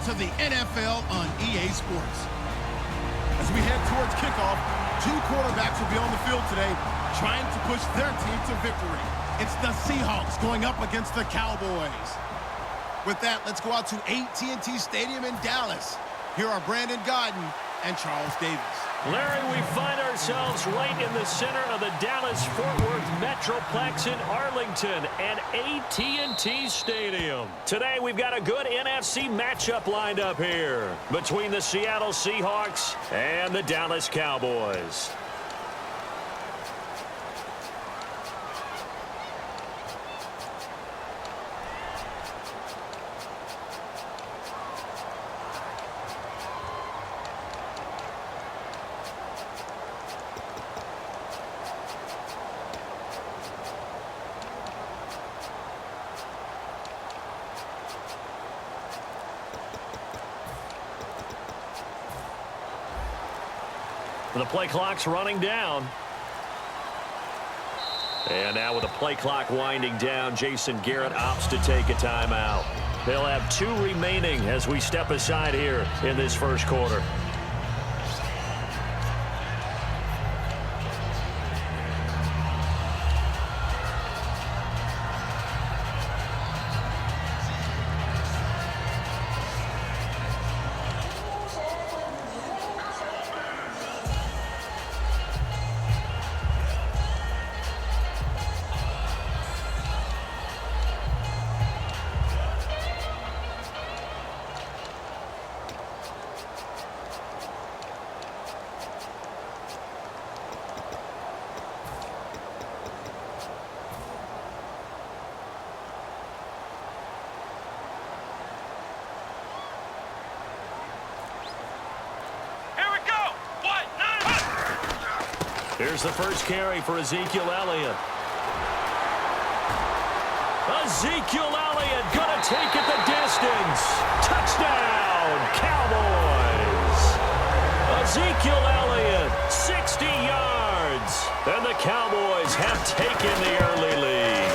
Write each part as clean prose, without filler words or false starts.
moments of the NFL on EA Sports. As we head towards kickoff, two quarterbacks will be on the field today trying to push their team to victory. It's the Seahawks going up against the Cowboys. With that, let's go out to AT&T Stadium in Dallas. Here are Brandon Gaudin and Charles Davis. Larry, we find ourselves right in the center of the Dallas-Fort Worth Metroplex in Arlington at AT&T Stadium. Today, we've got a good NFC matchup lined up here between the Seattle Seahawks and the Dallas Cowboys. The play clock's running down. And now with the play clock winding down, Jason Garrett opts to take a timeout. They'll have 2 remaining as we step aside here in this first quarter. Here's the first carry for Ezekiel Elliott. Ezekiel Elliott gonna take it the distance. Touchdown, Cowboys. Ezekiel Elliott, 60 yards. And the Cowboys have taken the early lead.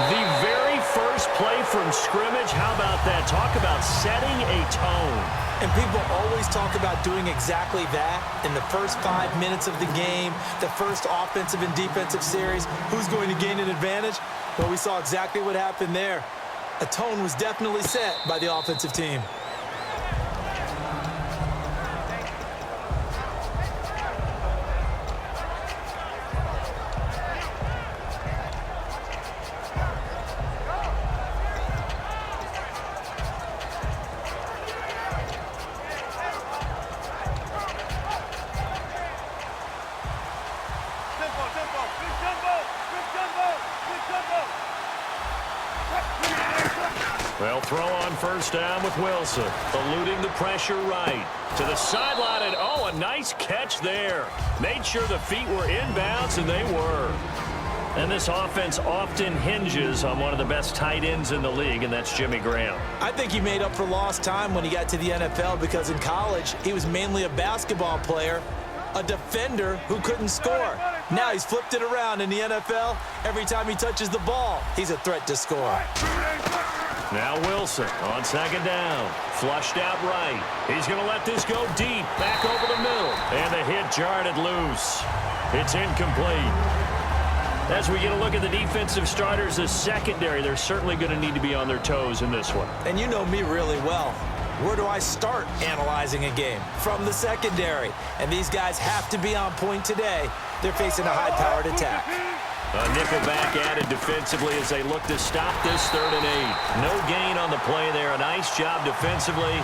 The very first play from scrimmage, how about that? Talk about setting a tone. And people always talk about doing exactly that in the first 5 minutes of the game, the first offensive and defensive series. Who's going to gain an advantage? Well, we saw exactly what happened there. A tone was definitely set by the offensive team. Well, throw on first down with Wilson, eluding the pressure right. To the sideline, and oh, a nice catch there. Made sure the feet were inbounds, and they were. And this offense often hinges on one of the best tight ends in the league, and that's Jimmy Graham. I think he made up for lost time when he got to the NFL because in college, he was mainly a basketball player, a defender who couldn't score. Now he's flipped it around in the NFL. Every time he touches the ball, he's a threat to score. Now Wilson on second down. Flushed out right. He's going to let this go deep. Back over the middle. And the hit jarred it loose. It's incomplete. As we get a look at the defensive starters, the secondary, they're certainly going to need to be on their toes in this one. And you know me really well. Where do I start analyzing a game? From the secondary. And these guys have to be on point today. They're facing a high-powered attack. A nickelback added defensively as they look to stop this 3rd and 8. No gain on the play there. A nice job defensively.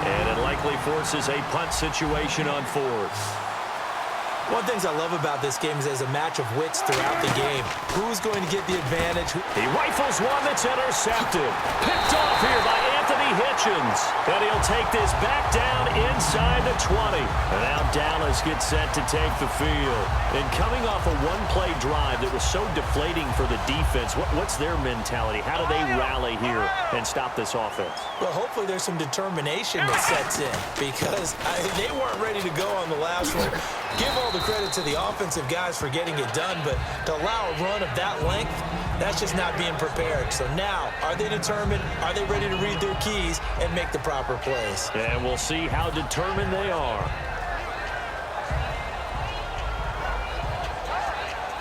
And it likely forces a punt situation on 4th. One of the things I love about this game is there's a match of wits throughout the game. Who's going to get the advantage? He rifles one that's intercepted. Picked off here by Anthony Hitchens. And he'll take this back down inside the 20. And now Dallas gets set to take the field. And coming off a one-play drive that was so deflating for the defense, what's their mentality? How do they rally here and stop this offense? Well, hopefully there's some determination that sets in because they weren't ready to go on the last one. Give all the credit to the offensive guys for getting it done, but to allow a run of that length, That's just not being prepared. So now, are they determined? Are they ready to read their keys and make the proper plays? And we'll see how determined they are.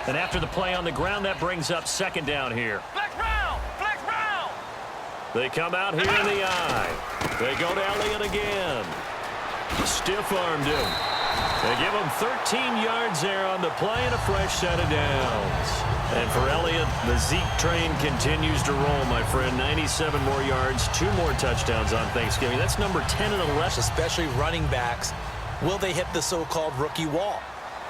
And after the play on the ground, that brings up second down here. Flex round! Flex round! They come out here in the eye. They go to Elliott again. Stiff-armed him. They give him 13 yards there on the play and a fresh set of downs. And for Elliott, the Zeke train continues to roll, my friend. 97 more yards, 2 more touchdowns on Thanksgiving. That's number 10 in the rest. Especially running backs. Will they hit the so-called rookie wall?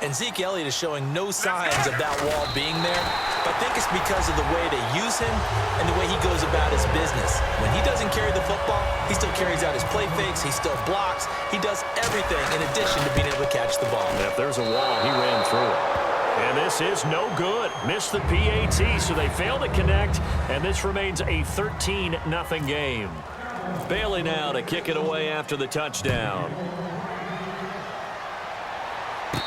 And Zeke Elliott is showing no signs of that wall being there. But I think it's because of the way they use him and the way he goes about his business. When he doesn't carry the football, he still carries out his play fakes. He still blocks. He does everything in addition to being able to catch the ball. And if there's a wall, he ran through it. And this is no good. Missed the PAT, so they fail to connect. And this remains a 13-0 game. Bailey now to kick it away after the touchdown.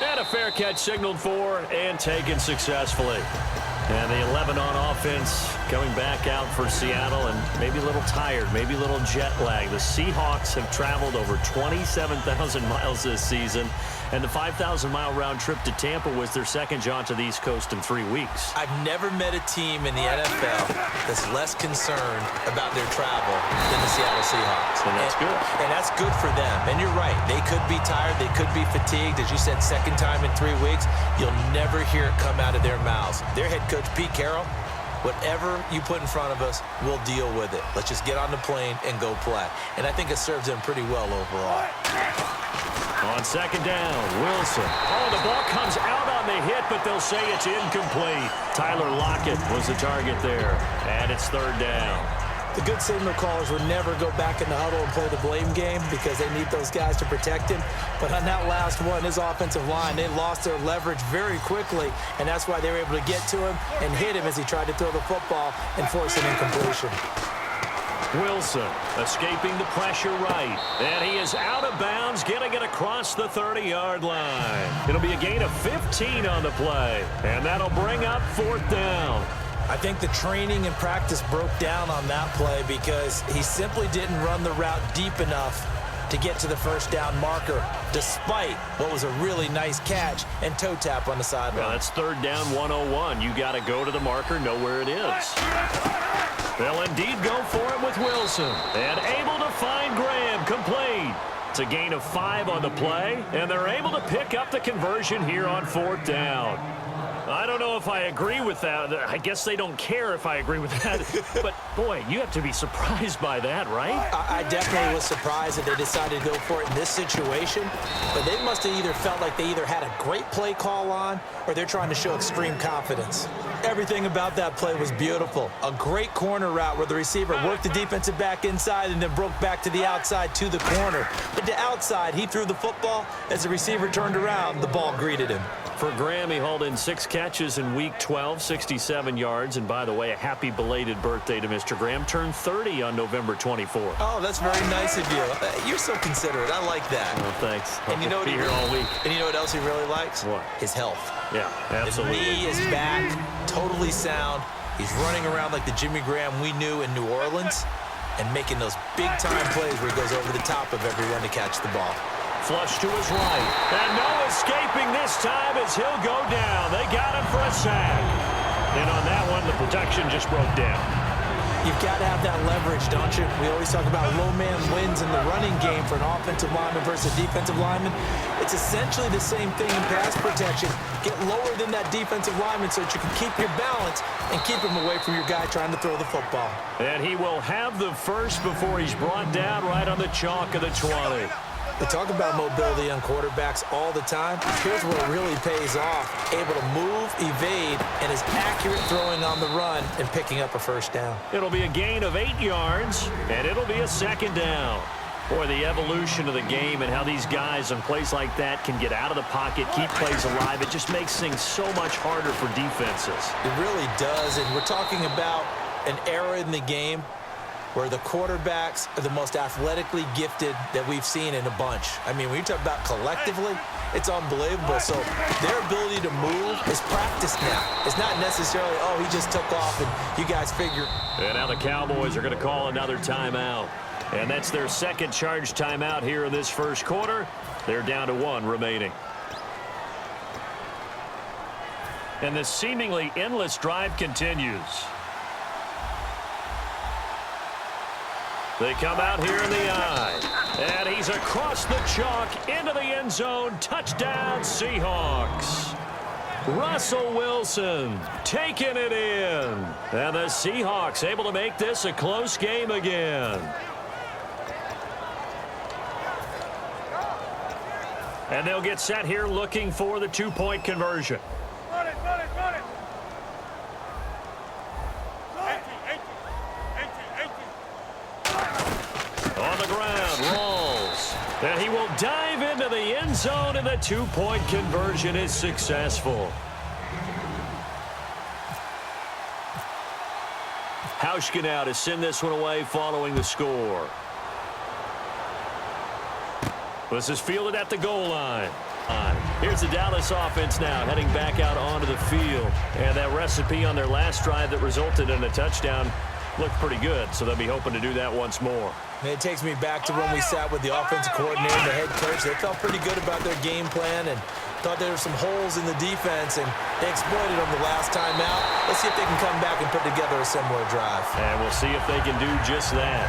And a fair catch signaled for and taken successfully. And the 11 on offense coming back out for Seattle and maybe a little tired, maybe a little jet lag. The Seahawks have traveled over 27,000 miles this season, and the 5,000-mile round trip to Tampa was their second jaunt to the East Coast in 3 weeks. I've never met a team in the NFL that's less concerned about their travel than the Seattle Seahawks. And that's good. And that's good for them. And you're right. They could be tired. They could be fatigued. As you said, second time in 3 weeks. You'll never hear it come out of their mouths. Their head coach, Pete Carroll, whatever you put in front of us, we'll deal with it. Let's just get on the plane and go play. And I think it serves them pretty well overall. On second down, Wilson. Oh, the ball comes out on the hit, but they'll say it's incomplete. Tyler Lockett was the target there, and it's third down. The good signal callers would never go back in the huddle and play the blame game because they need those guys to protect him. But on that last one, his offensive line, they lost their leverage very quickly, and that's why they were able to get to him and hit him as he tried to throw the football and force an incompletion. Wilson escaping the pressure right. And he is out of bounds, getting it across the 30-yard line. It'll be a gain of 15 on the play, and that'll bring up fourth down. I think the training and practice broke down on that play because he simply didn't run the route deep enough to get to the first down marker, despite what was a really nice catch and toe tap on the sideline. Well, that's third down 101. You got to go to the marker, know where it is. They'll indeed go for it with Wilson. And able to find Graham, complete. It's a gain of 5 on the play, and they're able to pick up the conversion here on fourth down. I don't know if I agree with that. I guess they don't care if I agree with that. But, boy, you have to be surprised by that, right? I definitely was surprised that they decided to go for it in this situation. But they must have either felt like they either had a great play call on or they're trying to show extreme confidence. Everything about that play was beautiful. A great corner route where the receiver worked the defensive back inside and then broke back to the outside to the corner. But the outside, he threw the football. As the receiver turned around, the ball greeted him. For Graham, he hauled in 6 catches in Week 12, 67 yards. And by the way, a happy belated birthday to Mr. Graham. Turned 30 on November 24th. Oh, that's very nice of you. You're so considerate. I like that. Well, thanks. And you know what be here all week. And you know what else he really likes? What? His health. Yeah, absolutely. His knee is back, totally sound. He's running around like the Jimmy Graham we knew in New Orleans and making those big-time plays where he goes over the top of everyone to catch the ball. Flush to his right. And no escaping this time as he'll go down. They got him for a sack. And on that one, the protection just broke down. You've got to have that leverage, don't you? We always talk about low man wins in the running game for an offensive lineman versus a defensive lineman. It's essentially the same thing in pass protection. Get lower than that defensive lineman so that you can keep your balance and keep him away from your guy trying to throw the football. And he will have the first before he's brought down right on the chalk of the 20. We talk about mobility on quarterbacks all the time. Here's where it really pays off. Able to move, evade, and is accurate throwing on the run and picking up a first down. It'll be a gain of 8 yards, and it'll be a second down. Boy, the evolution of the game and how these guys on plays like that can get out of the pocket, keep plays alive, it just makes things so much harder for defenses. It really does, and we're talking about an era in the game where the quarterbacks are the most athletically gifted that we've seen in a bunch. I mean, when you talk about collectively, it's unbelievable. So their ability to move is practiced now. It's not necessarily, oh, he just took off and you guys figure. And now the Cowboys are going to call another timeout. And that's their second charge timeout here in this first quarter. They're down to 1 remaining. And the seemingly endless drive continues. They come out here in the eye. And he's across the chalk into the end zone. Touchdown, Seahawks. Russell Wilson taking it in. And the Seahawks able to make this a close game again. And they'll get set here looking for the 2-point conversion. On the ground, rolls. And he will dive into the end zone, and the 2-point conversion is successful. Hauschka now to send this one away following the score. This is fielded at the goal line. Here's the Dallas offense now heading back out onto the field. And that recipe on their last drive that resulted in a touchdown looked pretty good, so they'll be hoping to do that once more. It takes me back to when we sat with the offensive coordinator and the head coach. They felt pretty good about their game plan and thought there were some holes in the defense, and they exploited them the last time out. Let's see if they can come back and put together a similar drive. And we'll see if they can do just that.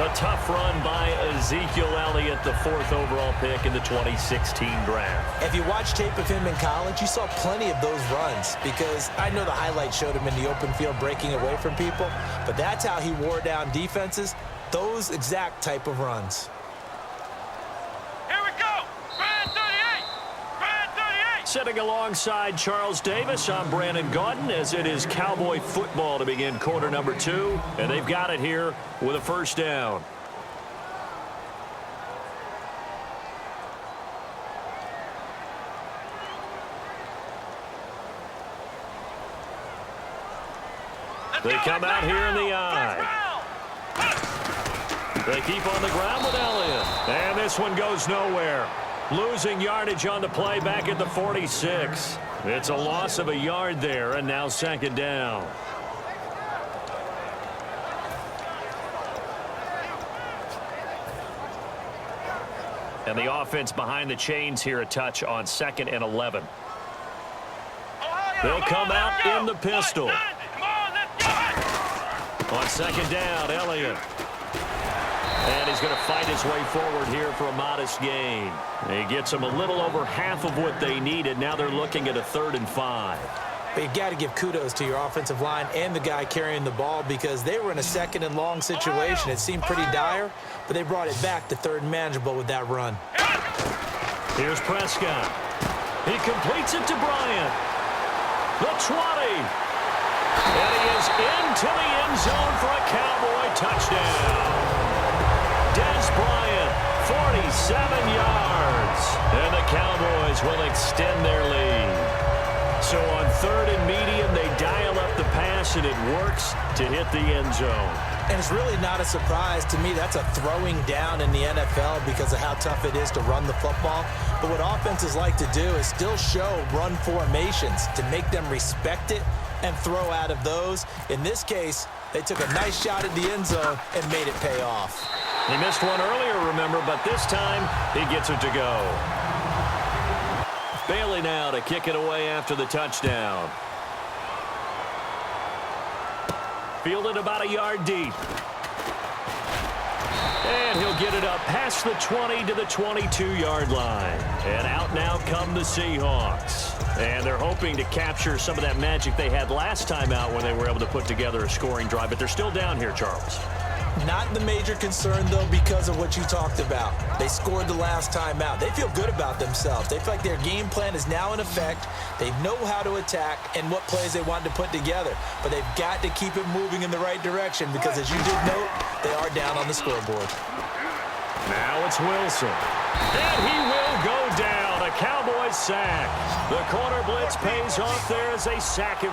A tough run by Ezekiel Elliott, the 4th overall pick in the 2016 draft. If you watch tape of him in college, you saw plenty of those runs, because I know the highlights showed him in the open field breaking away from people, but that's how he wore down defenses, those exact type of runs. Here we go. Brand 38. Brand 38. Sitting alongside Charles Davis, I'm Brandon Gaudin, as it is Cowboy football to begin quarter number 2, and they've got it here with a first down. They come out here in the eye. They keep on the ground with Elliott. And this one goes nowhere. Losing yardage on the play back at the 46. It's a loss of a yard there, and now second down. And the offense behind the chains here a touch on 2nd and 11. They'll come out in the pistol. On 2nd down, Elliott. And he's going to fight his way forward here for a modest gain. He gets them a little over half of what they needed. Now they're looking at a 3rd and 5. But you got to give kudos to your offensive line and the guy carrying the ball, because they were in a 2nd and long situation. It seemed pretty dire, but they brought it back to 3rd and manageable with that run. Here's Prescott. He completes it to Bryant. The 20. And he is into the end zone for a Cowboy touchdown. Des Bryant, 47 yards. And the Cowboys will extend their lead. So on 3rd and medium, they dial up the pass, and it works to hit the end zone. And it's really not a surprise to me. That's a throwing down in the NFL because of how tough it is to run the football. But what offenses like to do is still show run formations to make them respect it and throw out of those. In this case, they took a nice shot at the end zone and made it pay off. He missed one earlier, remember, but this time he gets it to go. Bailey now to kick it away after the touchdown. Fielded about a yard deep. And he'll get it up past the 20 to the 22-yard line. And out now come the Seahawks. And they're hoping to capture some of that magic they had last time out when they were able to put together a scoring drive. But they're still down here, Charles. Not the major concern, though, because of what you talked about. They scored the last time out. They feel good about themselves. They feel like their game plan is now in effect. They know how to attack and what plays they want to put together. But they've got to keep it moving in the right direction because, as you did note, they are down on the scoreboard. Now it's Wilson. And he will go down. A Cowboys sack. The corner blitz pays off there as they sack him.